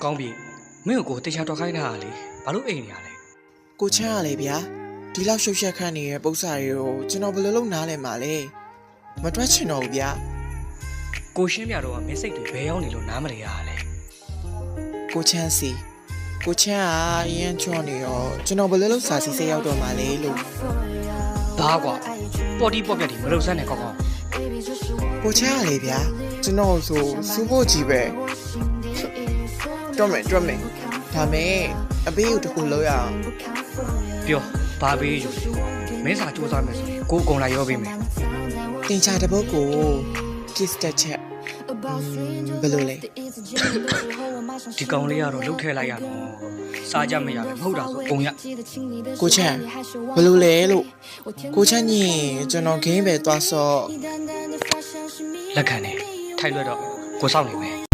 ကောင်းပြီမင်းကိုတေချာတော်ခိုင်းတာလေဘာလို့အိမ်နေရလဲ ကိုချမ်းရလေဗျာဒီလောက်ရှုပ်ရှက်ခန့်နေတဲ့ပု္ပ္ပစာတွေကိုကျွန်တော်ဘယ်လိုလုပ်နားလဲမှာလဲမတွက်ချင်တော့ဘူးဗျာ ကိုရှင်းပြတော့မင်းစိတ်တွေဘယ်ရောက်နေလို့နားမလဲရလဲ ကိုချမ်းစီကိုချမ်းကအရင်ချောနေရောကျွန်တော်ဘယ်လိုလုပ်စာစီစိတ်ရောက်တော့မှာလဲလို့ ဘာကွာပေါ်တီပေါ်ပြက်ဒီမလုပ်စမ်းနဲ့ကောင်းကောင်း ကိုချမ်းရလေဗျာကျွန်တော်ဆိုစူးဖို့ကြီးပဲတွတ်မယ်ဒါမဲ့အပေးကိုတခုလောက်ရအောင် ပြောဘာပေးယူမင်းစာစူးစမ်းမယ်ဆိုရင်ကိုအကုန်လာရောပေးမယ် တင်ချတဲ့ဘုတ်ကို kiss တက်ချက်ဘယ်လိုလဲ ဒီကောင်လေးကတော့လှုပ်ထဲလိုက်ရတော့စားကြမရပဲမဟုတ်တာဆိုပုံရ ကိုချမ်းဘယ်လိုလဲလို့ကိုချမ်းကြီးကျွန်တော်ဂိမ်းပဲသွားဆော့ လက်ခံနေထိုက်လွတ်တော့ကိုစောင့်နေမယ်